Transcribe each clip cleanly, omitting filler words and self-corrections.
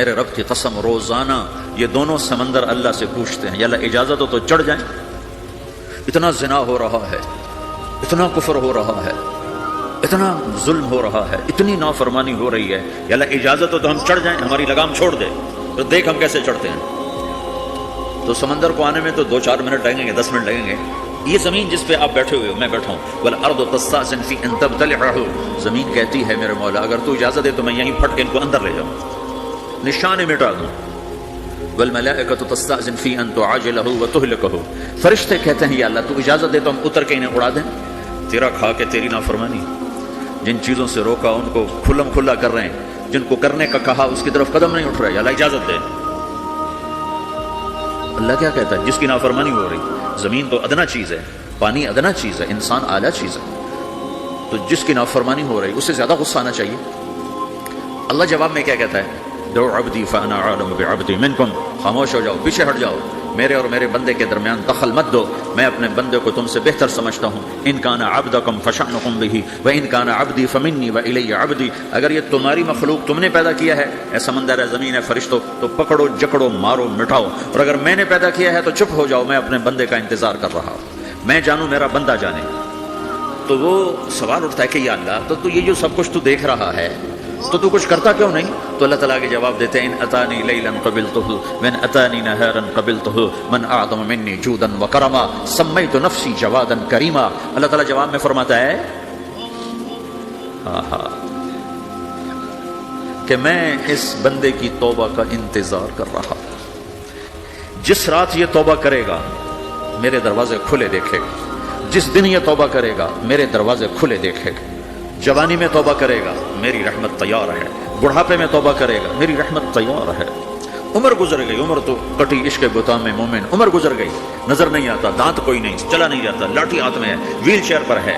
میرے رب کی قسم روزانہ یہ دونوں سمندر اللہ سے پوچھتے ہیں یا اللہ اجازت ہو تو چڑھ جائیں، اتنا زنا ہو رہا ہے، اتنا کفر ہو رہا ہے، اتنا ظلم ہو رہا ہے، اتنی نافرمانی ہو رہی ہے، یا اللہ اجازت ہو تو ہم چڑھ جائیں، ہماری لگام چھوڑ دے تو دیکھ ہم کیسے چڑھتے ہیں۔ تو سمندر کو آنے میں تو 2-4 منٹ لگیں گے، 10 منٹ لگیں گے۔ یہ زمین جس پہ آپ بیٹھے ہوئے ہو، میں بیٹھا ہوں، والارض تستأذن فی ان تبتلعہ، زمین کہتی ہے میرے مولا اگر تو اجازت دے تو میں یہیں پھٹ کے ان کو اندر لے جاؤں، نشان مٹا دوں۔ والملائکۃ تستأذن فی ان تعاجلہ وتہلکہ، فرشتے کہتے ہیں یا اللہ تو اجازت دے تو ہم اتر کے انہیں اڑا دیں، تیرا کھا کے تیری نافرمانی، جن چیزوں سے روکا ان کو کھلم کھلا کر رہے ہیں، جن کو کرنے کا کہا اس کی طرف قدم نہیں اٹھ رہا، یا اللہ اجازت دے۔ اللہ کیا کہتا ہے؟ جس کی نافرمانی ہو رہی، زمین تو ادنا چیز ہے، پانی ادنا چیز ہے، انسان اعلیٰ چیز ہے، تو جس کی نافرمانی ہو رہی اسے زیادہ غصہ آنا چاہیے۔ اللہ جواب میں کیا کہتا ہے؟ دعو عبدی فانا عالم بعبدی منکم، خاموش ہو جاؤ، پیچھے ہٹ جاؤ، میرے اور میرے بندے کے درمیان دخل مت دو، میں اپنے بندے کو تم سے بہتر سمجھتا ہوں۔ ان کان عبدکم فشأنکم بہ وان کان عبدی فمنی والی عبدی، اگر یہ تمہاری مخلوق تم نے پیدا کیا ہے، اے سمندر ہے، زمین ہے، فرشتوں، تو پکڑو جکڑو مارو مٹاؤ، اور اگر میں نے پیدا کیا ہے تو چپ ہو جاؤ، میں اپنے بندے کا انتظار کر رہا ہوں، میں جانوں میرا بندہ جانے۔ تو وہ سوال اٹھتا ہے کہ یا اللہ تو یہ جو سب کچھ تو دیکھ رہا ہے تو کچھ کرتا کیوں نہیں؟ تو اللہ تعالیٰ کے جواب دیتے ہیں ان اتانی لیلا قبلتہ من اتانی نہارا قبلتہ من اعظم منی جودا وکرما سمیت نفسی جوادا کریما۔ اللہ تعالیٰ جواب میں فرماتا ہے کہ میں اس بندے کی توبہ کا انتظار کر رہا ہوں، جس رات یہ توبہ کرے گا میرے دروازے کھلے دیکھے گا، جس دن یہ توبہ کرے گا میرے دروازے کھلے دیکھے گا، جوانی میں توبہ کرے گا میری رحمت تیار ہے، بڑھاپے میں توبہ کرے گا میری رحمت تیار ہے۔ عمر گزر گئی، عمر تو کٹی عشق بتا میں مومن، عمر گزر گئی، نظر نہیں آتا، دانت کوئی نہیں، چلا نہیں جاتا، لاٹھی ہاتھ میں ہے، ویل چیئر پر ہے،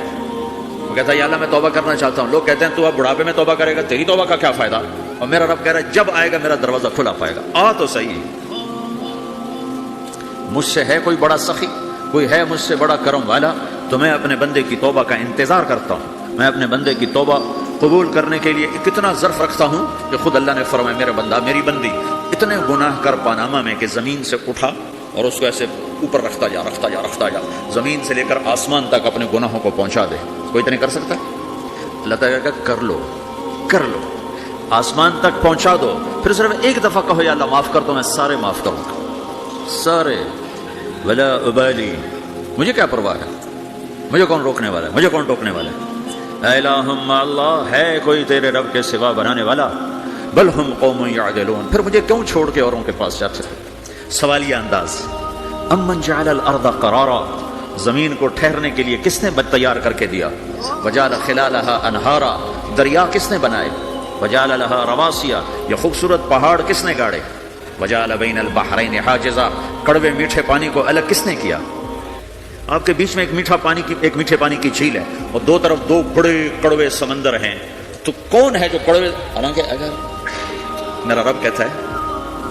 وہ کہتا ہے یا اللہ میں توبہ کرنا چاہتا ہوں۔ لوگ کہتے ہیں تو اب بڑھاپے میں توبہ کرے گا، تیری توبہ کا کیا فائدہ؟ اور میرا رب کہہ رہا ہے جب آئے گا میرا دروازہ کھلا پائے گا، آ تو صحیح، مجھ سے ہے کوئی بڑا سخی، کوئی ہے مجھ سے بڑا کرم والا، تو میں اپنے بندے کی توبہ کا انتظار کرتا ہوں، میں اپنے بندے کی توبہ قبول کرنے کے لیے کتنا ظرف رکھتا ہوں کہ خود اللہ نے فرمایا میرے بندہ میری بندی اتنے گناہ کر پاناما میں کہ زمین سے اٹھا اور اس کو ایسے اوپر رکھتا جا رکھتا جا رکھتا جا، زمین سے لے کر آسمان تک اپنے گناہوں کو پہنچا دے، کوئی تو نہیں کر سکتا؟ اللہ تعالیٰ کہ کر لو کر لو، آسمان تک پہنچا دو، پھر صرف ایک دفعہ کہو یا اللہ معاف کر تو میں سارے معاف کروں گا، سارے، ولا ابالی، مجھے کیا پرواہ ہے، مجھے کون روکنے والا ہے، مجھے کون ٹوکنے والا ہے؟ الہم اللہ، ہے کوئی تیرے رب کے سوا بنانے والا؟ بل ہم قوم یعدلون، پھر مجھے کیوں چھوڑ کے اوروں کے پاس جاتے ہیں؟ سوالیہ انداز، امن جعل الارض قرارا، زمین کو ٹھہرنے کے لیے کس نے تیار کر کے دیا؟ وجعل خلالہا انہارا، دریا کس نے بنائے؟ وجعل لہا رواسیا، یہ خوبصورت پہاڑ کس نے گاڑے؟ وجعل بین البحرین حاجزا، کڑوے میٹھے پانی کو الگ کس نے کیا؟ آپ کے بیچ میں ایک میٹھے پانی کی جھیل ہے اور دو طرف دو بڑے کڑوے سمندر ہیں، تو کون ہے جو کڑوے؟ حالانکہ اگر میرا رب کہتا ہے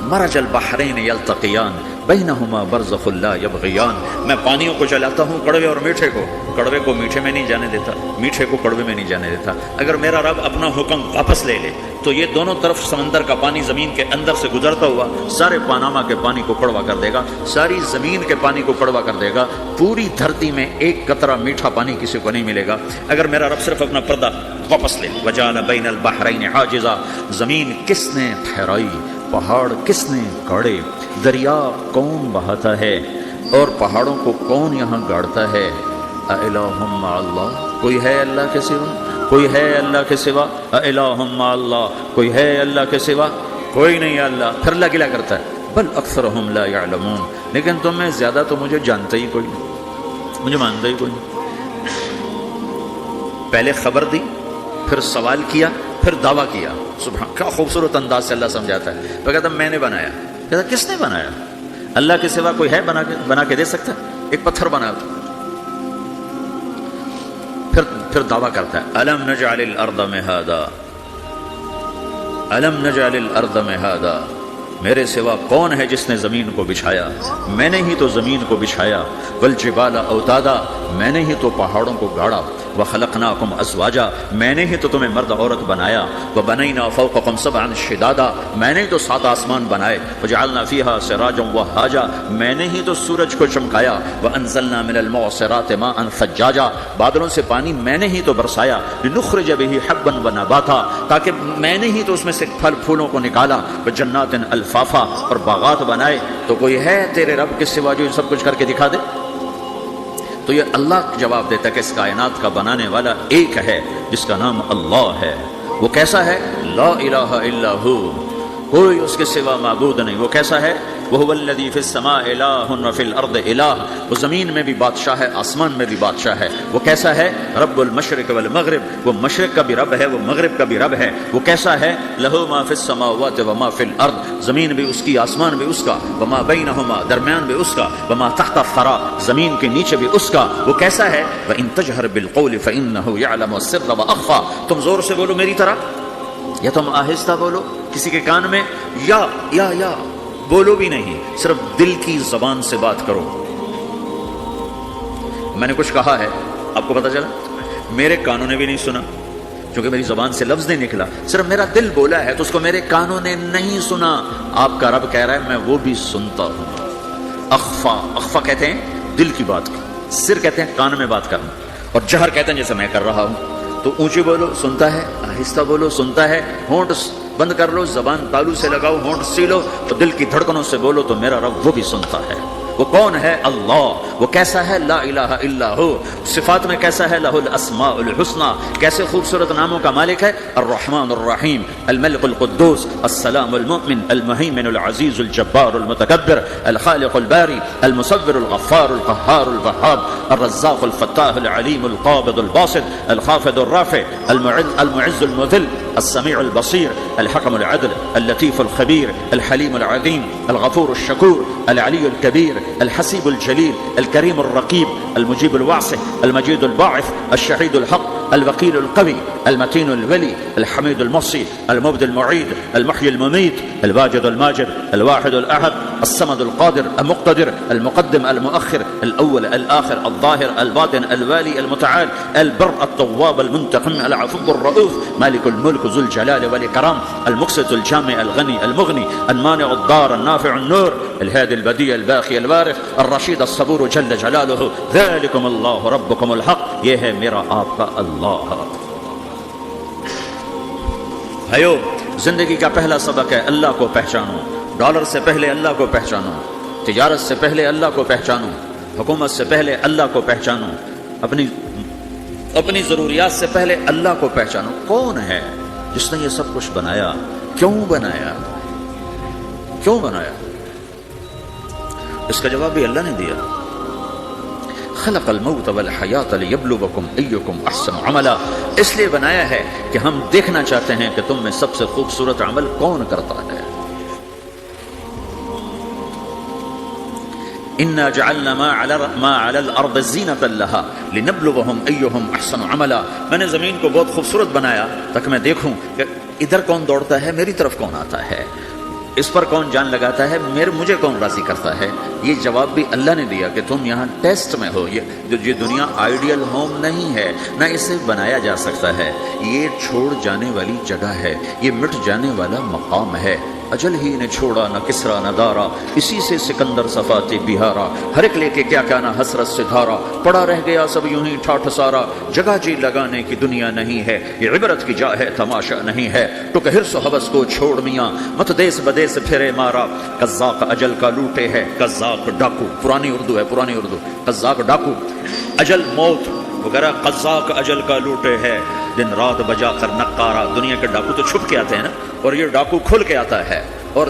مرج البحرین یلتقیان بینہما برزخ لا یبغیان، میں پانیوں کو چلاتا ہوں، کڑوے اور میٹھے کو، کڑوے کو میٹھے میں نہیں جانے دیتا، میٹھے کو کڑوے میں نہیں جانے دیتا۔ اگر میرا رب اپنا حکم واپس لے لے تو یہ دونوں طرف سمندر کا پانی زمین کے اندر سے گزرتا ہوا سارے پاناما کے پانی کو کڑوا کر دے گا، ساری زمین کے پانی کو کڑوا کر دے گا، پوری دھرتی میں ایک قطرہ میٹھا پانی کسی کو نہیں ملے گا اگر میرا رب صرف اپنا پردہ واپس لے۔ وجعل بین البحرین حاجزا، زمین کس نے ٹھہرائی، پہاڑ کس نے گاڑے، دریا کون بہاتا ہے اور پہاڑوں کو کون یہاں گاڑتا ہے؟ اِلٰہٌ مع اللہ، کوئی ہے اللہ کے سوا؟ کوئی ہے اللہ کے سوا؟ اِلٰہٌ مع اللہ، کوئی ہے اللہ کے سوا؟ کوئی نہیں ہے اللہ۔ پھر اللہ کیا کرتا ہے؟ بل اکثرہم لا یعلمون، لیکن تم میں زیادہ تو مجھے جانتا ہی کوئی نہیں، مجھے مانتا ہی کوئی نہیں۔ پہلے خبر دی، پھر سوال کیا، پھر دعویٰ کیا۔ سبحان، کیا خوبصورت انداز سے اللہ سمجھاتا ہے۔ وہ کہتا میں نے بنایا، کہتا کس نے بنایا؟ اللہ کے سوا کوئی ہے بنا کے دے سکتا ہے؟ ایک پتھر بنا تو پھر دعویٰ کرتا ہے الم نجعل الارض مہادا، الم نجعل الارض مہادا، میرے سوا کون ہے جس نے زمین کو بچھایا؟ میں نے ہی تو زمین کو بچھایا، والجبال اوتادا، میں نے ہی تو پہاڑوں کو گاڑا، وخلقناکم ازواجا، میں نے ہی تو تمہیں مرد عورت بنایا، وبنینا فوقکم سبعا شدادا، میں نے تو 7 آسمان بنائے، وجعلنا فیہا سراجا وہاجا، میں نے ہی تو سورج کو چمکایا، وانزلنا من المعصرات ماء ثجاجا، بادلوں سے پانی میں نے ہی تو برسایا، لنخرج به حبا ونباتا، تاکہ میں نے ہی تو اس میں سے پھل پھولوں کو نکالا، وجنات الفافا، اور باغات بنائے، تو کوئی ہے تیرے رب کے سوا جو سب کچھ کر کے دکھا دے؟ تو یہ اللہ جواب دیتا ہے کہ اس کائنات کا بنانے والا ایک ہے جس کا نام اللہ ہے۔ وہ کیسا ہے؟ لا الہ الا ہو، کوئی اس کے سوا معبود نہیں۔ وہ کیسا ہے؟ وَهُوَ الَّذِي فِي السَّمَاءِ إِلَٰهٌ وَفِي الْأَرْضِ إِلَٰهٌ، وہ زمین میں بھی بادشاہ ہے، آسمان میں بھی بادشاہ ہے۔ وہ کیسا ہے؟ رب المشرق والمغرب، وہ مشرق کا بھی رب ہے، وہ مغرب کا بھی رب ہے۔ وہ کیسا ہے؟ لَهُ مَا فِي السَّمَاوَاتِ وَمَا فِي الْأَرْضِ، زمین بھی اس کی، آسمان بھی اس کا، وَمَا بَيْنَهُمَا، درمیان بھی اس کا، وَمَا تَحْتَ الثَّرَىٰ، زمین کے نیچے بھی اس کا۔ وہ کیسا ہے؟ وَإِن تَجْهَرْ بِالْقَوْلِ فَإِنَّهُ يَعْلَمُ السِّرَّ وَأَخْفَىٰ، تم زور سے بولو میری طرح یا تم آہستہ بولو کسی کے کان میں، یا بولو بھی نہیں، صرف دل کی زبان سے بات کرو۔ میں نے کچھ کہا ہے، آپ کو پتا چلا؟ میرے کانوں نے بھی نہیں سنا، کیونکہ میری زبان سے لفظ نہیں نکلا، صرف میرا دل بولا ہے تو اس کو میرے کانوں نے نہیں سنا۔ آپ کا رب کہہ رہا ہے میں وہ بھی سنتا ہوں۔ اخفا کہتے ہیں دل کی بات کو، سر کہتے ہیں کان میں بات کرنا، اور جہر کہتے ہیں جیسے میں کر رہا ہوں۔ تو اونچی بولو سنتا ہے، آہستہ بولو سنتا ہے، ہونٹ بند کر لو، زبان تالو سے لگاؤ، ہونٹ سیلو، تو دل کی دھڑکنوں سے بولو تو میرا رب وہ بھی سنتا ہے۔ وہ کون ہے؟ اللہ۔ وہ کیسا ہے؟ لا الہ الا ہو۔ صفات میں کیسا ہے؟ لہ الاسماء الحسنى، کیسے خوبصورت ناموں کا مالک ہے؟ الرحمن الرحیم، الملک القدوس، السلام المؤمن، المہیمن العزیز الجبار المتکبر، الخالق الباری، المصور الغفار القہار الوہاب، الرزاق الفتاح العلیم القابض الباسط، الخافض الرافع، المعز المذل، السمیع البصیر، الحکم العدل، اللطیف الخبیر، الحلیم العظیم، الغفور الشکور، العلی الکبیر، الحسیب الجلیل، الکریم الرقیب، المجیب الواسع، المجید الباعث، الشہید الحق، الوکیل القوی، المتین الولی، الحمید المحصی، المبدی المعید، المحیی المميت، الواجد الماجد، الواحد الأحد، الصمد القادر، المقتدر، المقدم المؤخر، الأول الآخر، الظاهر الباطن، الوالي المتعال، البر التواب المنتقم، العفو الرؤوف، مالك الملك ذو الجلال والإكرام، المقسط الجامع الغني المغني، المانع الضار النافع النور، الهادي البديع الباقي الوارث، الرشيد الصبور جل جلاله، ذلكم الله ربكم الحق، یہ ہے میرا آپ کا اللہ۔ بھائیو، زندگی کا پہلا سبق ہے اللہ کو پہچانو۔ ڈالر سے پہلے اللہ کو پہچانو، تجارت سے پہلے اللہ کو پہچانو، حکومت سے پہلے اللہ کو پہچانو، اپنی ضروریات سے پہلے اللہ کو پہچانو۔ کون ہے جس نے یہ سب کچھ بنایا؟ کیوں بنایا؟ کیوں بنایا؟ اس کا جواب بھی اللہ نے دیا۔ خلق الموت والحیات لیبلوکم ایکم احسن عملا، اس لیے بنایا ہے کہ ہم دیکھنا چاہتے ہیں کہ تم میں سب سے خوبصورت عمل کون کرتا ہے۔ انا جعلنا ما علی الارض زینۃ لها لنبلوہم ایہم احسن عملا، میں نے زمین کو بہت خوبصورت بنایا تاکہ میں دیکھوں کہ ادھر کون دوڑتا ہے، میری طرف کون آتا ہے، اس پر کون جان لگاتا ہے، مجھے کون راضی کرتا ہے۔ یہ جواب بھی اللہ نے دیا کہ تم یہاں ٹیسٹ میں ہو۔ یہ دنیا آئیڈیل ہوم نہیں ہے، نہ اسے بنایا جا سکتا ہے، یہ چھوڑ جانے والی جگہ ہے، یہ مٹ جانے والا مقام ہے۔ اجل ہی نے چھوڑا نہ کسرا نہ دارا، اسی سے سکندر صفاتی بہارا، ہر ایک لے کے کیا کیا نہ حسرت سے دھارا، پڑا رہ گیا سب یوں ہی ٹھاٹھ سارا، جگہ جی لگانے کی دنیا نہیں ہے، یہ عبرت کی جا ہے تماشا نہیں ہے، ٹک حرص و حوث کو چھوڑ میاں، مت دیس بدیس پھرے مارا، قزاق اجل کا لوٹے ہے، قزاق ڈاکو، پرانی اردو ہے، پرانی اردو، قزاق ڈاکو، اجل موت وغیرہ، قزاق اجل کا لوٹے ہے، دن رات بجا کر نقارا۔ دنیا کے ڈاکو تو چھپ کے آتے ہیں نا، اور یہ ڈاکو کھل کے آتا ہے اور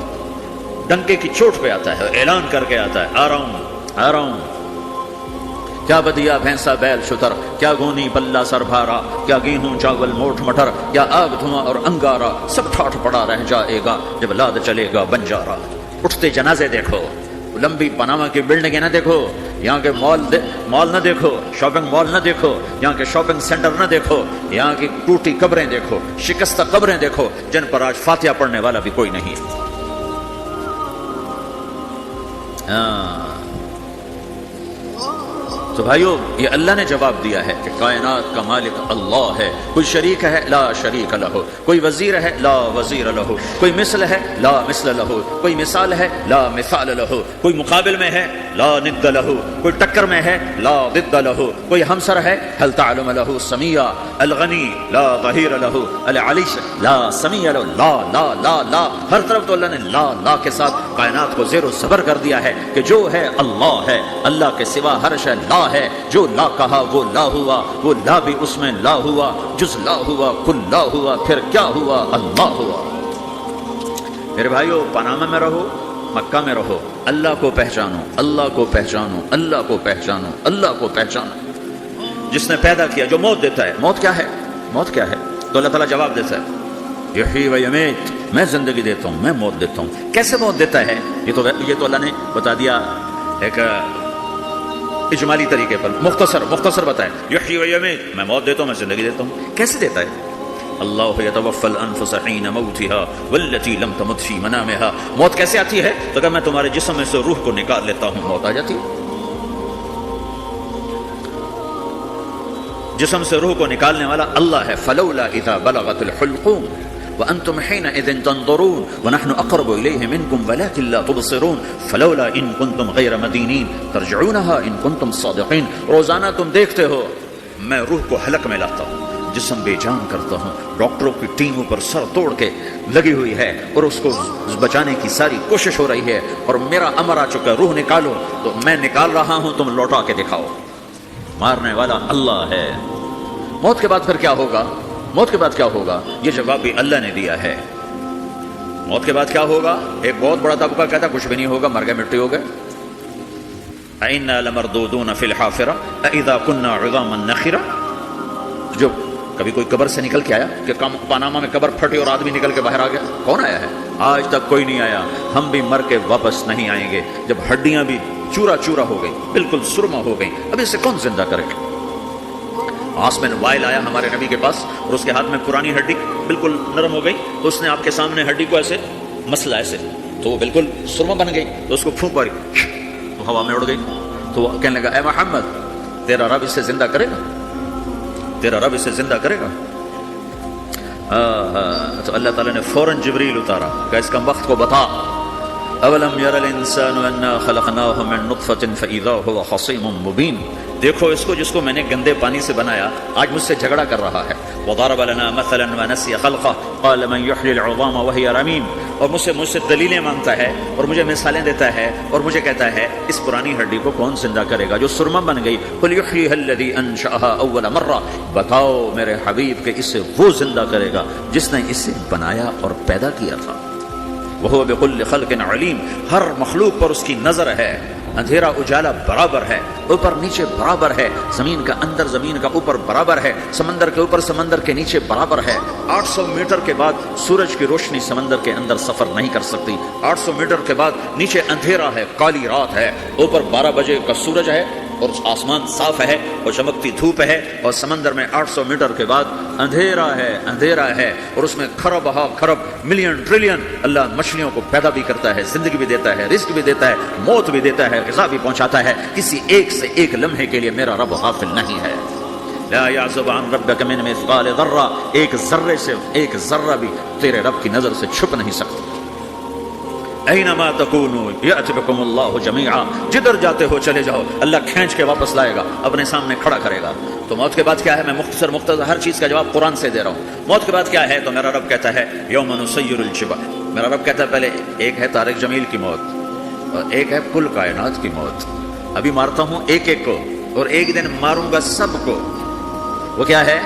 ڈنکے کی چوٹ پہ آتا ہے، اعلان کر کے آتا ہے، آ رہا ہوں آ رہا ہوں۔ کیا بدیا بھینسا بیل شتر، کیا گونی پلہ سر بھارا، کیا گیہوں چاول موٹ مٹر، کیا آگ دھواں اور انگارا، سب ٹھاٹھ پڑا رہ جائے گا جب لاد چلے گا بنجارا۔ اٹھتے جنازے دیکھو، لمبی پاناما کی بلڈنگیں نہ دیکھو، یہاں کے مال نہ دیکھو، شاپنگ مال نہ دیکھو، یہاں کے شاپنگ سینٹر نہ دیکھو، یہاں کی ٹوٹی قبریں دیکھو، شکستہ قبریں دیکھو جن پر آج فاتحہ پڑھنے والا بھی کوئی نہیں۔ تو تو بھائیو یہ اللہ نے جواب دیا ہے کہ کائنات کا مالک اللہ ہے، کوئی شریک ہے لا شریک لہ، کوئی وزیر ہے لا وزیر لہ، کوئی مثل ہے لا مثل لہ، کوئی مثال ہے لا مثال لہ، کوئی مقابل میں ہے لا ند لہ، کوئی ٹکر میں ہے لا ضد لہ، کوئی ہمسر ہے هل تعلم لہ سمیہ، الغنی لا ظہیر لہ، العلی لا سمیہ لہ، لا لا لا لا، ہر طرف تو اللہ نے لا لا کے ساتھ کائنات کو زیر و زبر کر دیا ہے کہ جو ہے اللہ ہے، اللہ کے سوا ہر شے لا ہے، جو لا کہا وہ لا ہوا، وہ لا بھی اس میں لا ہوا، جز لا ہوا کل لا ہوا، پھر کیا ہوا اللہ ہوا۔ میرے بھائیو پاناما میں رہو، مکہ میں رہو، اللہ کو پہچانو، اللہ کو پہچانو، اللہ کو پہچانو، اللہ کو پہچانو۔ جس نے پیدا کیا، جو موت دیتا ہے، موت کیا ہے؟ موت کیا ہے؟ تو اللہ تعالیٰ جواب دیتا ہے یحیی و یمیت، میں زندگی دیتا ہوں، میں موت دیتا ہوں۔ کیسے موت دیتا ہے؟ یہ تو اللہ نے بتا دیا ایک اجمالی طریقے پر، مختصر بتائے یحیی و یمیت، میں موت دیتا ہوں، میں زندگی دیتا ہوں۔ کیسے دیتا ہے؟ اللہ یتوفی الانفس حین موتها والتی لم تمت فی منامها۔ موت کیسے آتی ہے؟ تو اگر میں تمہارے جسم میں سے روح کو نکال لیتا ہوں، موت آ جاتی ہے۔ جسم سے روح کو نکالنے والا اللہ ہے۔ فلولا اذا بلغت الحلقوم وانتم حينئذ تنظرون ونحن اقرب اليه منكم ولكن لا تبصرون فلولا ان كنتم غير مدينين ترجعونها ان كنتم صادقين۔ روزانہ تم دیکھتے ہو میں روح کو حلق میں لاتا ہوں، جسم بے جان کرتا ہوں، ڈاکٹروں کی ٹیم اوپر سر توڑ کے لگی ہوئی ہے اور اس کو بچانے کی ساری کوشش ہو رہی ہے، اور میرا امر آ چکا ہے روح نکالو، تو میں نکال رہا ہوں، تم لوٹا کے دکھاؤ۔ مارنے والا اللہ ہے۔ موت کے بعد پھر کیا ہوگا؟ موت کے بعد کیا ہوگا؟ یہ جواب بھی اللہ نے دیا ہے۔ موت کے بعد کیا ہوگا؟ ایک بہت بڑا طبقہ کہتا کچھ بھی نہیں ہوگا، مر گئے مٹی ہو گئے۔ اِنَّا لَمَرْدُودُونَ فِي الْحَافِرَةِ أَإِذَا كُنَّا عِظَامًا نَخِرَةً۔ جو کبھی کوئی قبر سے نکل کے آیا کہ پاناما میں قبر پھٹی اور آدمی نکل کے باہر آ گیا؟ کون آیا ہے؟ آج تک کوئی نہیں آیا۔ ہم بھی مر کے واپس نہیں آئیں گے، جب ہڈیاں بھی چورا چورا ہو گئی، بالکل سرما ہو گئی، اب اسے کون زندہ کرے گا؟ آسمین وائل آیا ہمارے نبی کے پاس اور اس کے ہاتھ میں پرانی ہڈی بالکل نرم ہو گئی، تو اس نے آپ کے سامنے ہڈی کو ایسے مسلا ایسے، تو وہ بالکل سرما بن گئی، تو اس کو پھونک ماری تو ہوا میں اڑ گئی۔ تو وہ کہنے لگا اے محمد تیرا رب اسے زندہ کرے گا؟ تیرا رب اسے زندہ کرے گا؟ تو اللہ تعالیٰ نے فوراً جبریل اتارا کہ اس کا وقت کو بتا۔ اولم یر الانسان انا خلقناہ من نطفۃ فاذا هو خصیم مبین۔ دیکھو اس کو جس کو میں نے گندے پانی سے بنایا، آج مجھ سے جھگڑا کر رہا ہے۔ وضرب لنا مثلا ونسی خلقہ قال من یحیی العظام وہی رمیم۔ اور مجھ سے دلیلیں مانگتا ہے اور مجھے مثالیں دیتا ہے اور مجھے کہتا ہے اس پرانی ہڈی کو کون زندہ کرے گا جو سرما بن گئی؟ قل یحییھا الذی انشأھا اول مرہ۔ بتاؤ میرے حبیب کہ اسے وہ زندہ کرے گا جس نے اسے بنایا اور پیدا کیا تھا۔ وہ بكل خلق علیم، ہر مخلوق پر اس کی نظر ہے۔ اندھیرا اجالا برابر ہے، اوپر نیچے برابر ہے، زمین کا اندر زمین کا اوپر برابر ہے، سمندر کے اوپر سمندر کے نیچے برابر ہے۔ 800 میٹر کے بعد سورج کی روشنی سمندر کے اندر سفر نہیں کر سکتی۔ 800 میٹر کے بعد نیچے اندھیرا ہے، کالی رات ہے، اوپر 12 بجے کا سورج ہے اور آسمان صاف ہے اور چمکتی دھوپ ہے، اور سمندر میں 800 میٹر کے بعد اندھیرا ہے اور اس میں کھرب ہا کھرب ملین ٹریلین اللہ مچھلیوں کو پیدا بھی کرتا ہے، زندگی بھی دیتا ہے، رزق بھی دیتا ہے، موت بھی دیتا ہے، غذا بھی پہنچاتا ہے۔ کسی ایک سے ایک لمحے کے لیے میرا رب غافل نہیں ہے۔ لا يعزب عن ربك من مثقال ذرہ، ایک ذرے سے ایک ذرہ بھی تیرے رب کی نظر سے چھپ نہیں سکتی۔ اینما تکونوا یأتی بکم اللہ جمیعا، جدھر جاتے ہو چلے جاؤ، اللہ کھینچ کے واپس لائے گا، اپنے سامنے کھڑا کرے گا۔ تو موت کے بعد کیا ہے؟ میں مختصر ہر چیز کا جواب قرآن سے دے رہا ہوں۔ موت کے بعد کیا ہے؟ تو میرا رب کہتا ہے یوم نسیر الجبال۔ میرا رب کہتا ہے پہلے ایک ہے طارق جمیل کی موت اور ایک ہے کل کائنات کی موت۔ ابھی مارتا ہوں ایک ایک کو اور ایک دن ماروں گا سب کو۔ وہ کیا ہے؟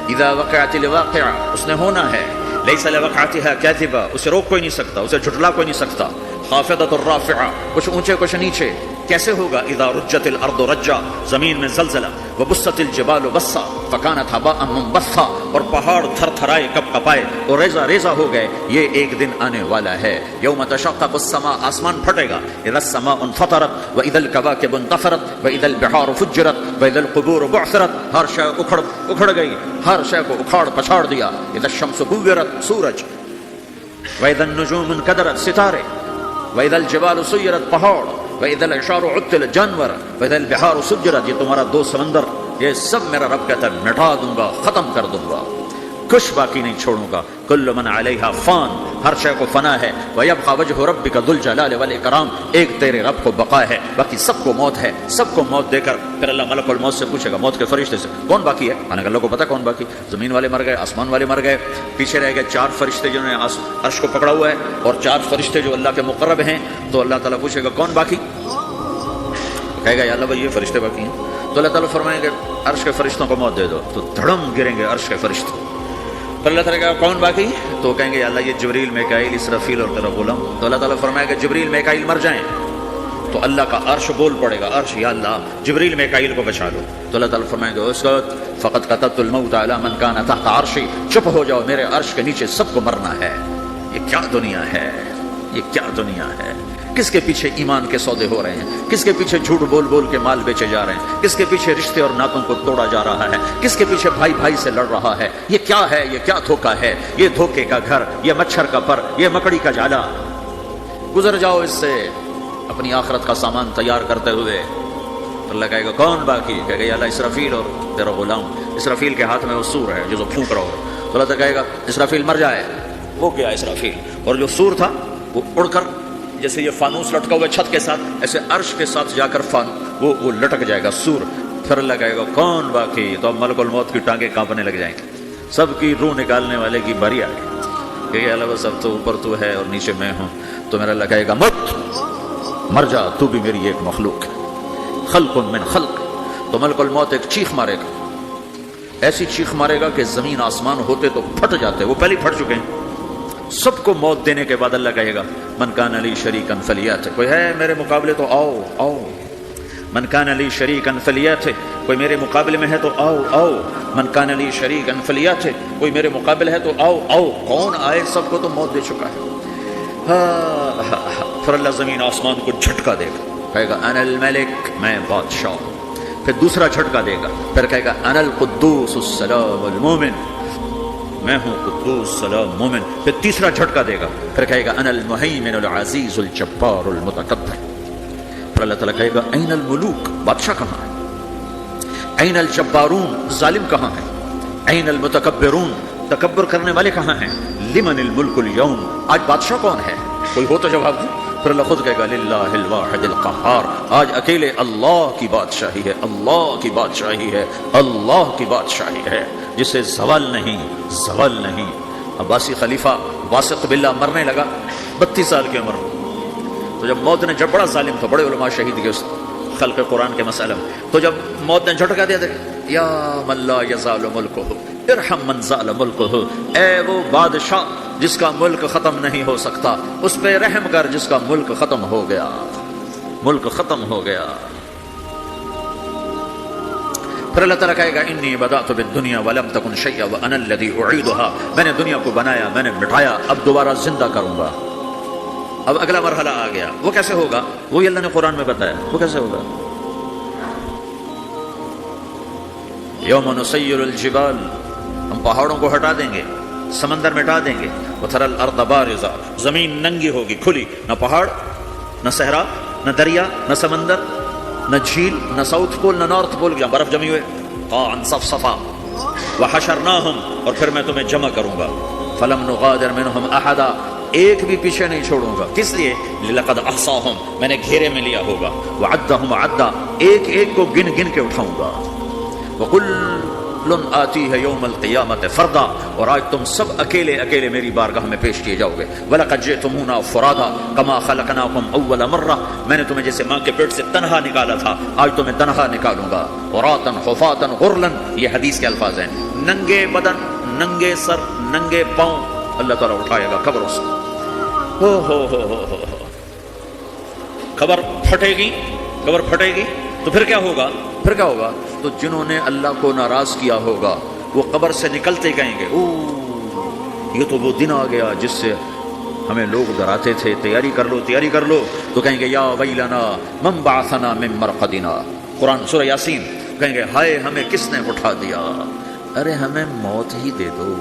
اذا وقعت الواقعہ، اس نے ہونا ہے۔ لیس لوقعتها کاذبہ، اسے روک کوئی نہیں سکتا، اسے جھٹلا کوئی نہیں سکتا۔ خافضۃ الرافعہ، کچھ اونچے کچھ نیچے۔ کیسے ہوگا؟ اذا رجت الارض رجا، زمین میں زلزلہ، وبست الجبال بسا فکانت هباء منبثا، اور پہاڑ تھر تھرائے کپ کپائے اور ریزہ ریزہ ہو گئے۔ یہ ایک دن آنے والا ہے۔ یوم تشقق السماء، آسمان پھٹے گا۔ اذا السماء انفطرت واذا الكواكب انتثرت واذا البحار فجرت واذا القبور بعثرت، ہر شے اکھڑ گئی، ہر شے کو اکھاڑ پچھاڑ دیا۔ اذا الشمس كورت، سورج، واذا النجوم انكدرت، ستارے، واذا الجبال سيرت، پہاڑ، وَإِذَا الْعِشَارُ عُطِّلَتْ جَانور وَإِذَا الْبِحَارُ سُجِّرَتْ، یہ تمہارا دو سمندر، یہ سب میرا رب کہتا ہے مٹا دوں گا، ختم کر دوں گا، کچھ باقی نہیں چھوڑوں گا. کل من علیہا فان، ہر شے کو فنا ہے. وَيَبْقَى وَجْهُ رَبِّكَ ذُو الْجَلَالِ وَالْإِكْرَامِ، ایک تیرے رب کو بقا ہے، باقی سب کو موت ہے. سب کو موت دے کر پھر اللہ ملک الموت سے پوچھے گا، موت کے فرشتے سے کون باقی ہے؟ اللہ کو پتا کون باقی. زمین والے مر گئے، آسمان والے مر گئے، پیچھے رہ گئے 4 فرشتے جنہوں نے عرش کو پکڑا ہوا ہے، اور 4 فرشتے جو اللہ کے مقرب ہیں. تو اللہ تعالیٰ پوچھے گا کون باقی؟ کہے گا یا اللہ بھائی یہ فرشتے باقی ہیں. تو اللہ تعالیٰ فرمائیں گے عرش کے فرشتوں کو موت دے دو، تو دھڑم گریں گے عرش کے فرشتے. تو اللہ تعالیٰ کہا کون باقی؟ تو کہیں گے یا اللہ یہ جبریل میکائیل اسرافیل اور تیرا غلام. تو اللہ تعالیٰ فرمائے گا جبریل میکائیل مر جائیں. تو اللہ کا عرش بول پڑے گا، عرش یا اللہ جبریل میکائیل کو بچا لو. تو اللہ تعالیٰ فرمائیں گے اس وقت فقط كتبت الموت على من كان تحت عرشی، چپ ہو جاؤ، میرے عرش کے نیچے سب کو مرنا ہے. یہ کیا دنیا ہے، یہ کیا دنیا ہے. کس کے پیچھے ایمان کے سودے ہو رہے ہیں، کس کے پیچھے جھوٹ بول بول کے مال بیچے جا رہے ہیں، کس کے پیچھے رشتے اور ناتوں کو توڑا جا رہا ہے، کس کے پیچھے بھائی بھائی سے لڑ رہا ہے. یہ کیا ہے، یہ کیا دھوکہ ہے، یہ دھوکے کا گھر، یہ مچھر کا پر، یہ مکڑی کا جالا. گزر جاؤ اس سے اپنی آخرت کا سامان تیار کرتے ہوئے. اللہ کہے گا کون باقی؟ کہے گا یا اللہ اسرافیل اور تیرا غلام. اسرافیل کے ہاتھ میں وہ سور ہے جو پھونک رہا ہو. تو اللہ کہے گا اسرافیل مر جائے. وہ کیا اسرافیل؟ اور جو سور تھا وہ اڑ کر جیسے یہ فانوس لٹکا ہوا چھت کے ساتھ، ایسے عرش کے ساتھ جا کر وہ لٹک جائے گا سور. پھر اللہ کہے گا کون باقی؟ تو اب ملک الموت کی ٹانگیں کانپنے لگ جائیں گے، سب کی روح نکالنے والے کی باری آ گئی کہ اللہ بس اب تو اوپر تو ہے اور نیچے میں ہوں. تو میرا اللہ کہے گا مر جا، تو بھی میری ایک مخلوق ہے، خلق من خلق. تو ملک الموت ایک چیخ مارے گا، ایسی چیخ مارے گا کہ زمین آسمان ہوتے تو پھٹ جاتے، وہ پہلے پھٹ چکے ہیں. سب کو موت دینے کے بعد اللہ کہے گا من کان لی شریکا فلیات، کوئی ہے میرے مقابلے تو آؤ آؤ. من کان لی شریکا فلیات، کوئی میرے مقابلے میں ہے تو آؤ آؤ. من کان لی شریکا فلیات، کوئی میرے مقابلے ہے تو آؤ آؤ. کون آئے؟ سب کو تو موت دے چکا ہے. پھر اللہ زمین آسمان کو جھٹکا دے گا، کہے گا انا الملک، میں بادشاہ. پھر دوسرا جھٹکا دے گا، پھر کہے گا انا القدوس السلام المومن، میں ہوں قدوس سلام مومن. پھر تیسرا جھٹکا دے گا، پھر کہے گا انا المہیمن العزیز الجبار المتکبر. پھر اللہ تعالیٰ کہے گا این الملوک، بادشاہ کہاں ہے؟ این الجبارون، ظالم کہاں ہے؟ این المتکبرون، تکبر کرنے والے کہاں ہیں؟ لمن الملک اليوم، آج بادشاہ کون ہے؟ کوئی ہو تو جواب دے. پھر اللہ خود کہے گا للہ الواحد القہار، آج اکیلے اللہ کی بادشاہی ہے، اللہ کی بادشاہی ہے، اللہ کی بادشاہی ہے جسے زوال نہیں، زوال نہیں. عباسی خلیفہ واسق باللہ مرنے لگا 32 سال کی عمر میں. تو جب موت نے، جب بڑا ظالم تھا، بڑے علماء شہید گئے اس خلق قرآن کے مسئلہ میں، تو جب موت نے جھٹکا دیا تھا یا من لا یزال ملکہ ارحم من زال ملکہ، اے وہ بادشاہ جس کا ملک ختم نہیں ہو سکتا، اس پہ رحم کر جس کا ملک ختم ہو گیا، ملک ختم ہو گیا. پھر اللہ تعالیٰ کہے گا انی بدأت بالدنیا ولم تکن شیئا وانا الذی اعیدها، میں نے دنیا کو بنایا، میں نے مٹایا، اب دوبارہ زندہ کروں گا. اب اگلا مرحلہ آ گیا. وہ کیسے ہوگا؟ وہی اللہ نے قرآن میں بتایا. وہ کیسے ہوگا؟ یوم نسیر الجبال، ہم پہاڑوں کو ہٹا دیں گے، سمندر مٹا دیں گے. وتری الارض بارزا، زمین ننگی ہوگی، کھلی، نہ پہاڑ، نہ صحرا، نہ دریا، نہ سمندر، نہ جھیل، نہ ساؤتھ پول، نہ نارتھ پول، جہاں برف جمی ہوئے. قاعا صفصفا وحشرناہم، اور پھر میں تمہیں جمع کروں گا. فلم نغادر منہم احدا، ایک بھی پیچھے نہیں چھوڑوں گا. کس لیے؟ لقد احصاہم، میں نے گھیرے میں لیا ہوگا. وعدہم عدا، ایک ایک کو گن گن کے اٹھاؤں گا. وکل آتی ہے یوم القیامت فردا، اور آج تم سب اکیلے اکیلے میری بارگاہ میں پیش کیے جاؤ گے. وَلَقَدْ جِئْتُمُونَا فُرَادًا كَمَا خَلَقْنَاكُمْ أَوَّلَ مَرَّةٍ، میں نے تمہیں جیسے ماں کے پیٹ سے تنہا نکالا تھا، آج تمہیں تنہا نکالوں گا. عُرَاةً حُفَاةً غُرْلًا، یہ حدیث کے الفاظ ہیں. ننگے بدن، ننگے سر، ننگے پاؤں اللہ تعالیٰ اٹھائے گا قبروں سے. ہو خبر پھٹے گی، خبر پھٹے گی. تو پھر کیا ہوگا؟ پھر کیا ہوگا؟ تو جنہوں نے اللہ کو ناراض کیا ہوگا وہ قبر سے نکلتے کہیں گے یہ تو وہ دن آ گیا جس سے ہمیں لوگ ڈراتے تھے، تیاری کر لو، تیاری کر لو. تو کہیں گے یا ویلنا من بعثنا من مرقدنا، قرآن سورہ یاسین. کہیں گے ہائے ہمیں کس نے اٹھا دیا، ارے ہمیں موت ہی دے دو.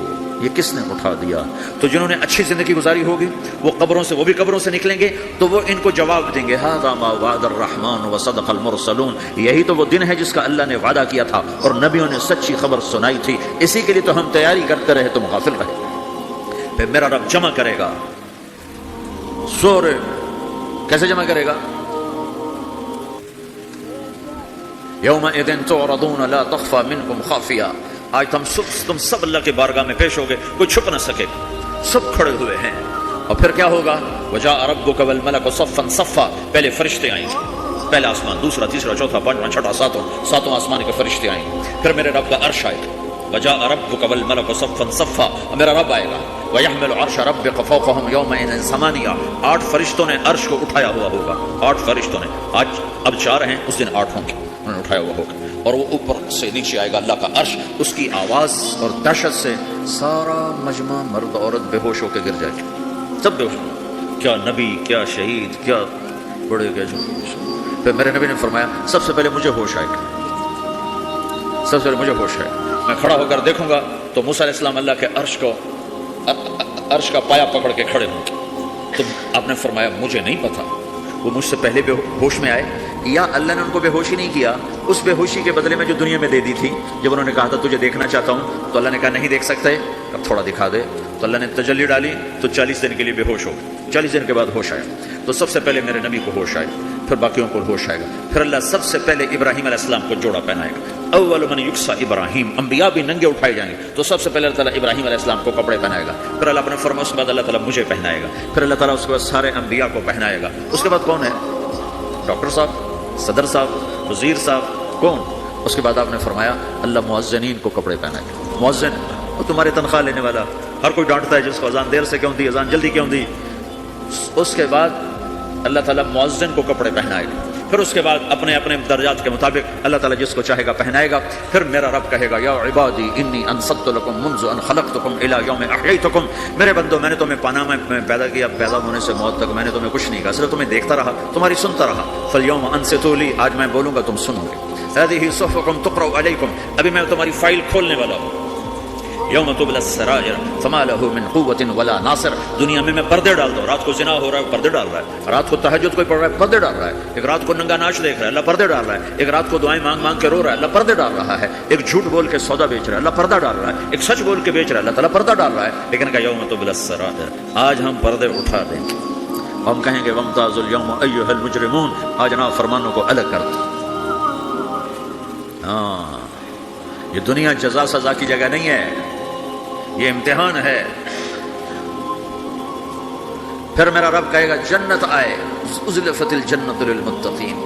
یہ کس نے اٹھا دیا؟ تو جنہوں نے اچھی زندگی گزاری ہوگی وہ قبروں سے، وہ بھی قبروں سے نکلیں گے تو وہ ان کو جواب دیں گے ھذا ما وعد الرحمن وصدق المرسلون، یہی تو وہ دن ہے جس کا اللہ نے وعدہ کیا تھا اور نبیوں نے سچی خبر سنائی تھی، اسی کے لیے تو ہم تیاری کرتے رہے، تم غافل رہے۔ پھر میرا رب جمع کرے گا، سورے کیسے جمع کرے گا؟ یومئذ تعرضون لا تخفى منکم خافیہ، آج تم سب اللہ کے بارگاہ میں پیش ہوگے، کوئی چھپ نہ سکے، سب کھڑے ہوئے ہیں۔ اور پھر کیا ہوگا؟ وجاء ربک والملک صفا صفا، پہلے فرشتے آئیں گے، پہلا آسمان، دوسرا، تیسرا، چوتھا، پانچواں، چھٹا، ساتواں آسمان کے فرشتے آئیں گے، پھر میرے رب کا عرش آئے گا، وجاء ربک والملک صفا صفا، میرا رب آئے گا، ویحمل عرش ربک فوقہم یومئذ ثمانیہ، 8 فرشتوں نے عرش کو اٹھایا ہوا ہوگا، 8 فرشتوں نے، آج اب 4 ہیں، اس دن 8 ہوں گے، انہوں نے اٹھایا ہوا ہوگا، اور وہ اوپر سے نیچے آئے گا اللہ کا عرش، اس کی آواز اور دہشت سے سارا مجمع مرد عورت بے ہوش ہو کے گر جائے گا، سب بے ہوش، کیا نبی، کیا شہید، کیا بڑے، کیا جو۔ پھر میرے نبی نے فرمایا سب سے پہلے مجھے ہوش آئے گا، سب سے پہلے مجھے ہوش ہے، میں کھڑا ہو کر دیکھوں گا تو موسیٰ علیہ السلام اللہ کے عرش کا پایا پکڑ کے کھڑے ہوں گے، تو آپ نے فرمایا مجھے نہیں پتا وہ مجھ سے پہلے بے ہوش میں آئے یا اللہ نے ان کو بے ہوشی نہیں کیا، اس بے ہوشی کے بدلے میں جو دنیا میں دے دی تھی، جب انہوں نے کہا تھا تجھے دیکھنا چاہتا ہوں تو اللہ نے کہا نہیں دیکھ سکتے، اب تھوڑا دکھا دے، تو اللہ نے تجلی ڈالی تو 40 دن کے لیے بے ہوش ہو گئے، 40 دن کے بعد ہوش آیا، تو سب سے پہلے میرے نبی کو ہوش آئے، پھر باقیوں کو ہوش آئے گا، پھر اللہ سب سے پہلے ابراہیم علیہ السلام کو جوڑا پہنائے گا، اول من یکسا ابراہیم، انبیاء بھی ننگے اٹھائے جائیں گے، تو سب سے پہلے اللہ تعالیٰ ابراہیم علیہ السلام کو کپڑے پہنائے گا، پھر اللہ اپنے فرما اس کے بعد اللہ تعالیٰ مجھے پہنائے گا، پھر اللہ تعالیٰ اس کے بعد سارے انبیاء کو پہنائے گا، اس کے بعد کون ہے؟ ڈاکٹر صاحب، صدر صاحب، وزیر صاحب، کون؟ اس کے بعد آپ نے فرمایا اللہ مؤذنین کو کپڑے پہنائے گا، مؤذن وہ تمہاری تنخواہ لینے والا، ہر کوئی ڈانٹتا ہے جس کو اذان دیر سے کیوں دی، اذان جلدی کیوں دی، اس کے بعد اللہ تعالیٰ مؤذن کو کپڑے پہنائے گا، پھر اس کے بعد اپنے اپنے درجات کے مطابق اللہ تعالیٰ جس کو چاہے گا پہنائے گا، پھر میرا رب کہے گا یا عبادی انی انصت لکم منذ ان خلقتکم الی یوم احییتکم، میرے بندو میں نے تمہیں پاناما میں پیدا کیا، پیدا ہونے سے موت تک میں نے تمہیں کچھ نہیں کہا، صرف تمہیں دیکھتا رہا، تمہاری سنتا رہا، فالیوم انصتوا لی، آج میں بولوں گا تم سنو گے، هذه صحفکم تقرأ علیکم، ابھی میں تمہاری فائل کھولنے والا ہوں، یوم تبلی السرائر فما له من قوت ولا ناصر، دنیا میں پردے ڈال دو، رات کو زنا ہو رہا ہے پردے ڈال رہا ہے، رات کو تہجد کوئی پڑھ رہا ہے پردے ڈال رہا ہے، ایک رات کو ننگا ناچ دیکھ رہا ہے اللہ پردے ڈال رہا ہے، ایک رات کو دعائیں مانگ مانگ کے رو رہا ہے اللہ پردے ڈال رہا ہے، ایک جھوٹ بول کے سودا بیچ رہا ہے اللہ پردہ ڈال رہا ہے، ایک سچ بول کے بیچ رہا ہے اللہ تعالیٰ پردہ ڈال رہا ہے، لیکن کہ یوم تبلی السرائر، آج ہم پردے اٹھا دیں گے، ہم کہیں گے وامتازوا اليوم ایھا المجرمون، آج نافرمانوں کو الگ کر دو۔ ہاں یہ دنیا جزا سزا کی جگہ نہیں ہے، یہ امتحان ہے۔ پھر میرا رب کہے گا جنت آئے، ازلفت الجنت للمتقین،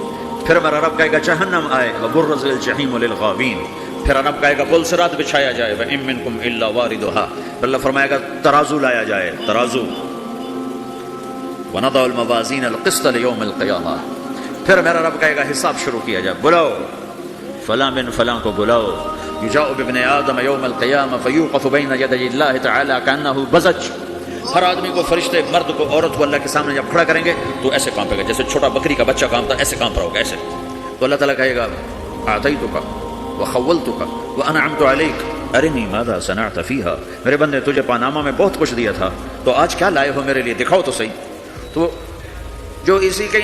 پھر میرا رب کہے گا جہنم آئے، وبرزت الجحیم للغاوین، پھر رب کہے گا پل صراط بچھایا جائے، وَإِن مِّنكُمْ إِلَّا وَارِدُهَا، پھر اللہ فرمائے گا ترازو لایا جائے، ترازو، وَنَضَعُ الْمَوَازِينَ الْقِسْطَ لِيَوْمِ الْقِيَامَةِ، پھر میرا رب کہے گا حساب شروع کیا جائے، بلاؤ فلاں بن فلاں کو بلاؤ، یجاء بابن آدم یوم القیامہ فیوقف بین یدی اللہ تعالی کانہ بزج، ہر آدمی کو فرشتے مرد کو عورت کو اللہ کے سامنے جب کھڑا کریں گے تو ایسے کانپے گا جیسے چھوٹا بکری کا بچہ کانپتا ہے، ایسے کانپ رہا ہوگا ایسے، تو اللہ تعالیٰ کہے گا اعطیتک وخولتک وانعمت علیک ارنی ماذا صنعت فیہا، میرے بندے تجھے پاناما میں بہت کچھ دیا تھا تو آج کیا لائے ہو میرے لیے، دکھاؤ تو صحیح، تو جو اسی کے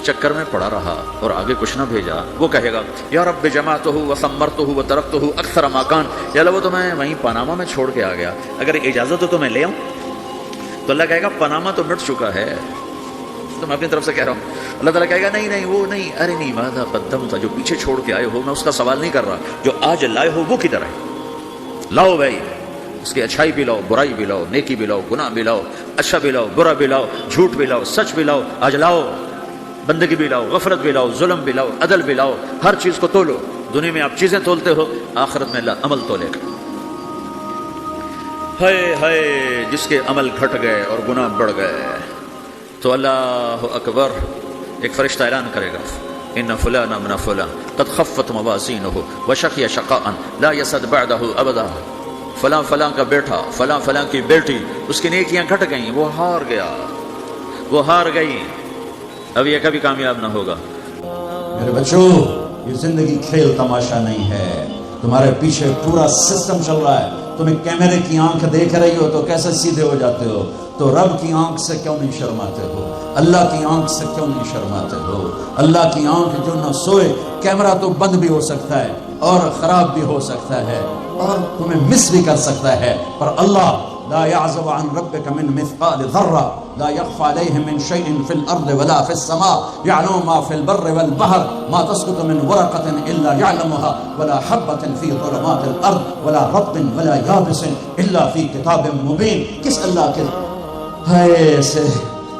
چکر میں پڑا رہا اور آگے کچھ نہ بھیجا وہ کہے گا یا رب جمعتہ وثمرتہ وترکتہ اکثر ما کان، یا اللہ وہ تو میں وہیں پاناما میں چھوڑ کے آ گیا، اگر اجازت ہو تو میں لے آؤں، تو اللہ کہے گا پاناما تو مٹ چکا ہے، تو میں اپنی طرف سے کہہ رہا ہوں، اللہ تعالیٰ کہے گا نہیں نہیں وہ نہیں، ارنی ماذا قدمت، جو پیچھے چھوڑ کے آئے ہو میں اس کا سوال نہیں کر رہا، جو آج لائے ہو وہ کدھر ہے، لاؤ بھائی اس کی اچھائی بھی لاؤ، برائی بھی لاؤ، نیکی بھی لاؤ، گناہ بھی لاؤ، اچھا بھی لاؤ، برا بھی لاؤ، جھوٹ بھی لاؤ، سچ بھی لاؤ، آج لاؤ، بندگی بھی لاؤ، غفرت بھی لاؤ، ظلم بھی لاؤ، عدل بھی لاؤ، ہر چیز کو تولو، دنیا میں آپ چیزیں تولتے ہو، آخرت میں اللہ عمل تولے گا، ہائے ہائے جس کے عمل گھٹ گئے اور گناہ بڑھ گئے، تو اللہ اکبر، ایک فرشتہ اعلان کرے گا ان فلان من فلان قد خفت موازینہ وشقی شقاء لا یسد بعدہ ابدا، فلاں فلاں کا بیٹا، فلاں فلاں کی بیٹی، اس کی نیکیاں گھٹ گئیں، وہ ہار گیا، وہ ہار گئی، اب یہ کبھی کامیاب نہ ہوگا۔ میرے بچوں یہ زندگی کھیل تماشا نہیں ہے، تمہارے پیچھے پورا سسٹم چل رہا ہے، تمہیں کیمرے کی آنکھ دیکھ رہی ہو تو کیسے سیدھے ہو جاتے ہو؟ تو رب کی آنکھ سے کیوں نہیں شرماتے ہو؟ اللہ کی آنکھ سے کیوں نہیں شرماتے ہو؟ اللہ کی آنکھ جو نہ سوئے، کیمرہ تو بند بھی ہو سکتا ہے اور خراب بھی ہو سکتا ہے اور تمہیں مس بھی کر سکتا ہے، پر اللہ لا يعزب عن ربك من مثقال ذرة لا يخفى عليه من شيء في الأرض ولا في السماء يعلم ما في البر والبحر ما تسقط من ورقة إلا يعلمها ولا حبة في ظلمات الأرض ولا رطب ولا يابس إلا في كتاب مبين. کس اللہ کے ہے سے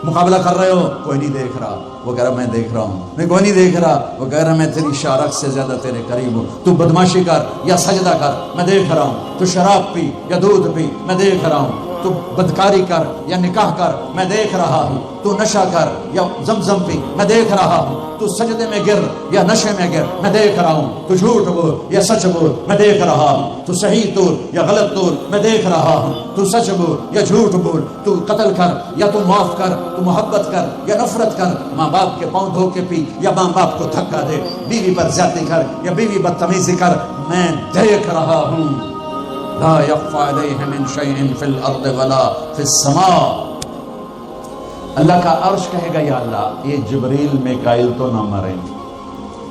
مقابلہ کر رہے ہو؟ کوئی نہیں دیکھ رہا، وہ کہہ رہا میں دیکھ رہا ہوں. میں کوئی نہیں دیکھ رہا، وہ کہہ رہا میں تیری شارک سے زیادہ تیرے قریب ہوں. تو بدماشی کر یا سجدہ کر، میں دیکھ رہا ہوں. تو شراب پی یا دودھ پی، میں دیکھ رہا ہوں. تو بدکاری کر یا نکاح کر، میں دیکھ رہا ہوں. تو نشہ کر یا زمزم پی، میں دیکھ رہا ہوں. تو سجدے میں گر یا نشے میں گر، میں دیکھ رہا ہوں. تو جھوٹ بول یا سچ بول، میں دیکھ رہا ہوں. تو صحیح طور یا غلط طور، میں دیکھ رہا ہوں. تو سچ بول یا جھوٹ بول، تو قتل کر یا تو معاف کر، تو محبت کر یا نفرت کر. ماں باپ کے پاؤں دھو کے پی یا ماں باپ کو دھکا دے، بیوی پر زیادتی کر یا بیوی بدتمیزی کر، میں دیکھ رہا ہوں. لا يخفى عليه من شيء في الارض ولا في السماء. اللہ کا عرش کہے گا یا اللہ یہ جبریل میکائیل تو نہ مریں،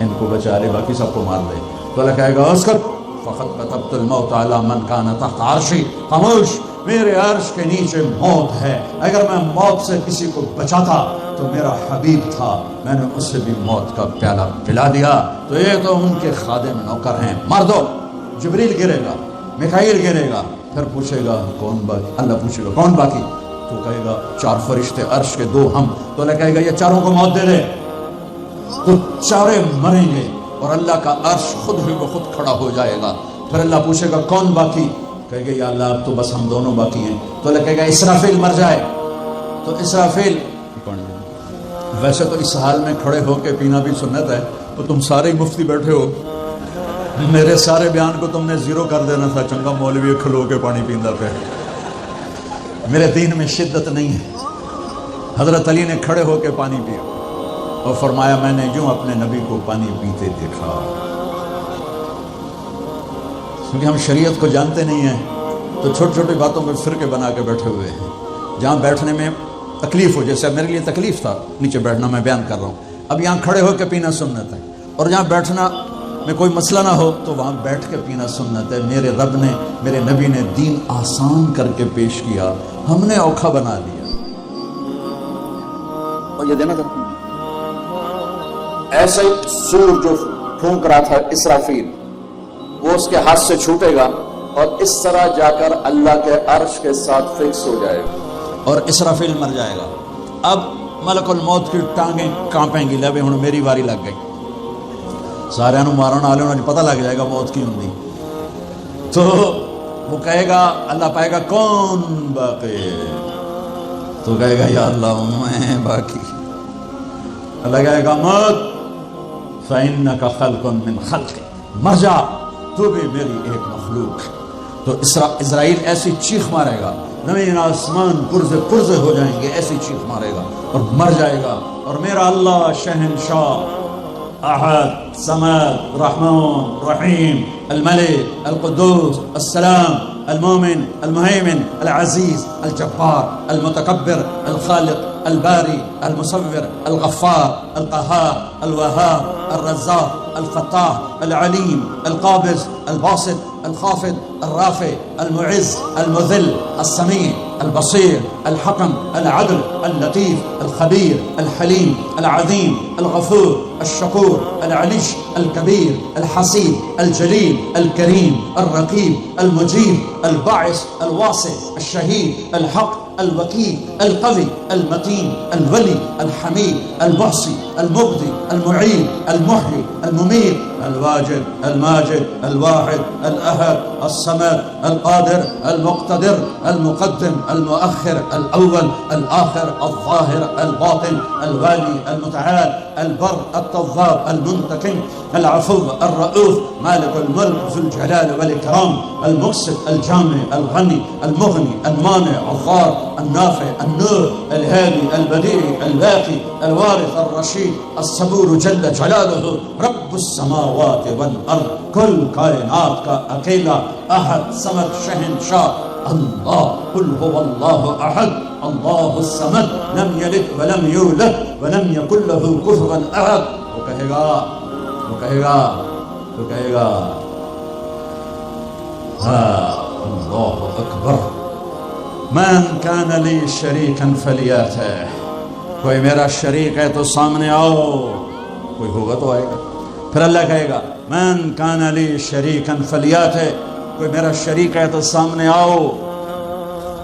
ان کو بچا لے، باقی سب کو مار دے. تو اللہ کہے گا اسکت فقط كتبت الموت على من كان تحت عرشی. خاموش، میرے عرش کے نیچے موت ہے. اگر میں موت سے کسی کو بچاتا تو میرا حبیب تھا، میں نے اسے بھی موت کا پیالہ پلا دیا. تو یہ تو ان کے خادم نوکر ہیں، مار دو. جبریل گرے گا، میکائیل گرے گا، پھر پوچھے گا کون باقی؟ اللہ پوچھے گا کون باقی؟ تو کہے گا 4 فرشتے عرش کے 2 ہم. تو اللہ کہے گا یہ 4 کو موت دے دے. تو 4 مریں گے اور اللہ کا عرش خود ہی وہ خود کھڑا ہو جائے گا. پھر اللہ پوچھے گا کون باقی؟ کہے گا یا اللہ اب تو بس ہم دونوں باقی ہیں. تو اللہ کہے گا اسرافیل مر جائے. تو اسرافیل، ویسے تو اس حال میں کھڑے ہو کے پینا بھی سنت ہے، تو تم سارے ہی مفتی بیٹھے ہو، میرے سارے بیان کو تم نے زیرو کر دینا تھا. چنگا مولوی کھلو کے پانی پیندا پہ. میرے دین میں شدت نہیں ہے. حضرت علی نے کھڑے ہو کے پانی پیا اور فرمایا میں نے یوں اپنے نبی کو پانی پیتے دیکھا. کیونکہ ہم شریعت کو جانتے نہیں ہیں تو چھوٹی چھوٹی باتوں میں فرقے بنا کے بیٹھے ہوئے ہیں. جہاں بیٹھنے میں تکلیف ہو، جیسے میرے لیے تکلیف تھا نیچے بیٹھنا، میں بیان کر رہا ہوں. اب یہاں کھڑے ہو کے پینا سنت ہے، اور جہاں بیٹھنا میں کوئی مسئلہ نہ ہو تو وہاں بیٹھ کے پینا سنت ہے. میرے رب نے، میرے نبی نے دین آسان کر کے پیش کیا، ہم نے اوکھا بنا دیا. اور یہ دینا تھا ایسے سور جو پھونک رہا تھا اسرافیل، وہ اس کے ہاتھ سے چھوٹے گا اور اس طرح جا کر اللہ کے عرش کے ساتھ فکس ہو جائے گا اور اسرافیل مر جائے گا. اب ملک الموت کی ٹانگیں کانپیں گی، لبے ہوں میری واری لگ گئی، سارے مارن والے انہیں پتہ لگ جائے گا موت کی ہوں. تو وہ کہے گا، اللہ پائے گا کون باقی؟ تو کہے گا یا اللہ میں باقی. اللہ کہے گا موت فإنک خلق من خلقی، مر جا، تو بھی میری ایک مخلوق. تو اسرائیل ایسی چیخ مارے گا، زمین آسمان پرزے پرزے ہو جائیں گے، ایسی چیخ مارے گا اور مر جائے گا. اور میرا اللہ شہنشاہ احد صمد رحمان رحیم الملك القدوس السلام المؤمن المهيمن العزيز الجبار المتكبر الخالق الباري المصور الغفار القهار الوهاب الرزاق الفتاح العليم القابض الباسط الخافض الرافع المعز المذل السميع البصير الحكم العدل اللطيف الخبير الحليم العظيم الغفور الشكور العلي الكبير الحسيب الجليل الكريم الرقيب المجيب الباعث الواسع الشهيد الحق الوكيل القوي المتين الولي الحميد المحصي المبدي المعين المحيي المميت الواجد الماجد الواحد الأحد الصمد القادر المقتدر المقدم المؤخر الأول الآخر الظاهر الباطن الوالي المتعال البر التواب المنتقم العفو الرؤوف مالك الملك ذو الجلال والإكرام المقسط الجامع الغني المغني المانع الضار النافع النور الهادي البديع الباقي الوارث الرشيد الصبور جل جلالہ رب السماوات والارض، کل کائنات کا اکیلا احد صمد شہنشاہ اللہ، قل هو اللہ احد اللہ الصمد لم یلد ولم یولد ولم یکن له کفوا احد۔ وہ کہے گا اللہ اکبر، من کان لی شریکا فلیاتہ، کوئی میرا شریک ہے تو سامنے آؤ، کوئی ہوگا تو آئے گا۔ پھر اللہ کہے گا من کان لی شریکا فلیاتہ، کوئی میرا شریک ہے تو سامنے آؤ۔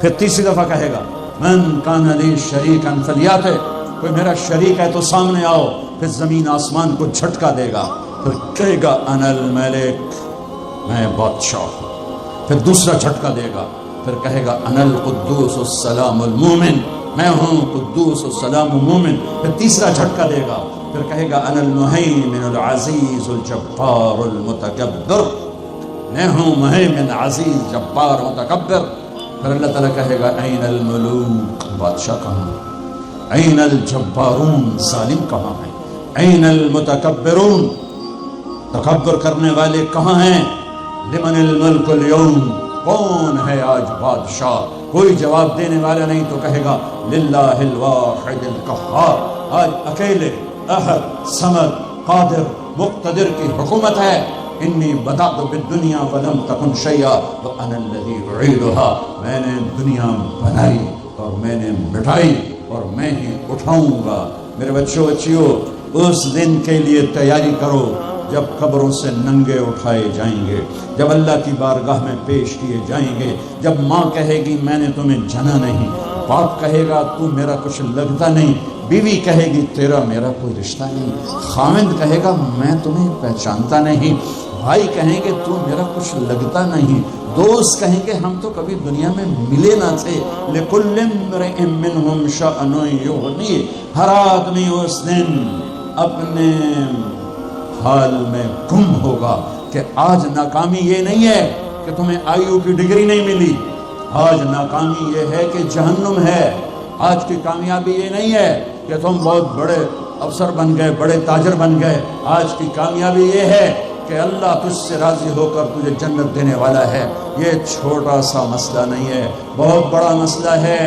پھر تیسری دفعہ کہے گا من کان لی شریکا فلیاتہ، کوئی میرا شریک ہے تو سامنے آؤ۔ پھر زمین آسمان کو جھٹکا دے گا، پھر کہے گا انا الملک، میں بادشاہ ہوں۔ پھر دوسرا جھٹکا دے گا، پھر کہے گا انا القدوس السلام المومن، میں ہوں قدوس السلام مومن۔ پھر تیسرا جھٹکا دے گا، پھر کہے گا انا المہیمن العزیز الجبار المتکبر، میں ہوں مہیمن عزیز جبار متکبر۔ پھر اللہ تعالیٰ کہے گا این الملوک، بادشاہ کہاں ہے؟ این الجبارون، ظالم کہاں ہے؟ این المتکبرون، تکبر کرنے والے کہاں ہیں؟ لمن الملک اليوم، کون ہے آج بادشاہ؟ کوئی جواب دینے والا نہیں، تو کہے گا للہ الواحد القہار، آج اکیلے احد صمد قادر مقتدر کی حکومت ہے۔ انی بدأت بالدنیا ولم تکن شیئا وانا الذی اعیدها، میں نے دنیا بنائی اور میں نے مٹائی اور میں ہی اٹھاؤں گا۔ میرے بچیوں، اس دن کے لیے تیاری کرو جب قبروں سے ننگے اٹھائے جائیں گے، جب اللہ کی بارگاہ میں پیش کیے جائیں گے، جب ماں کہے گی میں نے تمہیں جنا نہیں، باپ کہے گا تو میرا کچھ لگتا نہیں، بیوی کہے گی تیرا میرا کوئی رشتہ نہیں، خاوند کہے گا میں تمہیں پہچانتا نہیں، بھائی کہیں گے تو میرا کچھ لگتا نہیں، دوست کہیں گے ہم تو کبھی دنیا میں ملے نہ تھے۔ لِكُلِّ امْرِئٍ مِّنْهُمْ شَأْنٌ يُغْنِيهِ، ہر آدمی اس دن اپنے حال میں گم ہوگا کہ آج ناکامی یہ نہیں ہے کہ تمہیں آئیو کی ڈگری نہیں ملی، آج ناکامی یہ ہے کہ جہنم ہے، آج کی کامیابی یہ نہیں ہے کہ تم بہت بڑے افسر بن گئے، بڑے تاجر بن گئے، آج کی کامیابی یہ ہے کہ اللہ تجھ سے راضی ہو کر تجھے جنت دینے والا ہے۔ یہ چھوٹا سا مسئلہ نہیں ہے، بہت بڑا مسئلہ ہے۔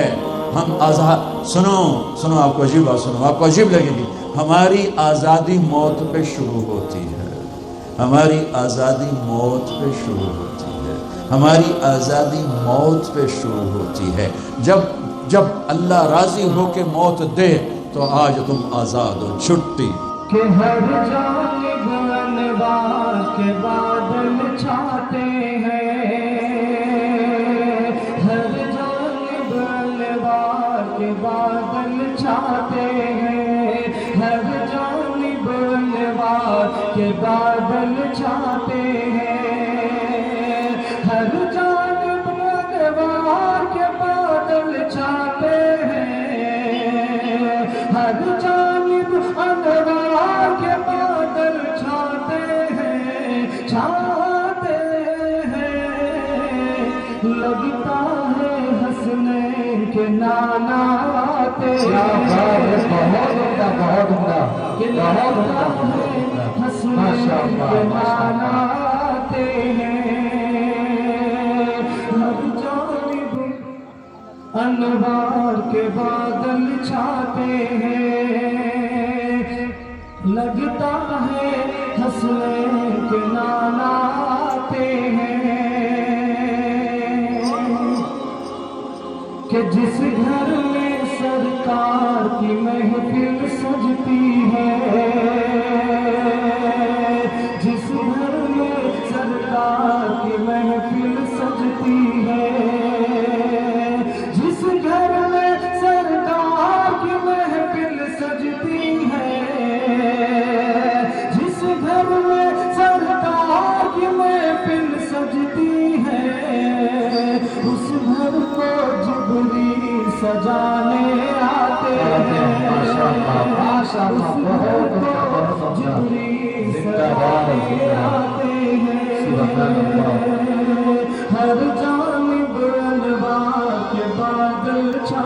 ہم آزاد، سنو آپ کو عجیب بات سنو، آپ کو عجیب لگے گی، ہماری آزادی موت پہ شروع ہوتی ہے، ہماری آزادی موت پہ شروع ہوتی ہے، ہماری آزادی موت پہ شروع ہوتی ہے۔ جب اللہ راضی ہو کے موت دے تو آج تم آزاد ہو، چھٹی۔ کہ ہر جانب انوار کے بادل چھاتے ہیں، ہر جانب انوار کے بادل چھاتے ہیں، ہر جانب انوار کے بادل چھاتے ہیں، ہر جانب انوار کے بادل چھاتے ہیں، ہر جانب انوار کے بادل چھاتے ہیں، چھاتے ہیں، لگتا ہے حسنین کے نانا آتے ہیں، بہت عمدہ، کہ لگتا ہے حسنین کے نانا آتے ہیں، ہر جانب انوار کے بادل چھاتے ہیں، لگتا ہے حسنین کے نانا آتے ہیں، کہ جس گھر میں سرکار کی محفل سجتی ہے، جس گھر میں سرکار کی محفل سجتی ہے، جس گھر میں سرکار کی محفل سجتی ہے، جس گھر میں سرکار کی محفل سجتی ہے، اس گھر کو جبریل سجانے آتے ہیں، اس گھر کو جبریل سجانے آتے ہیں، ہر جانب انوار کے بادل چھا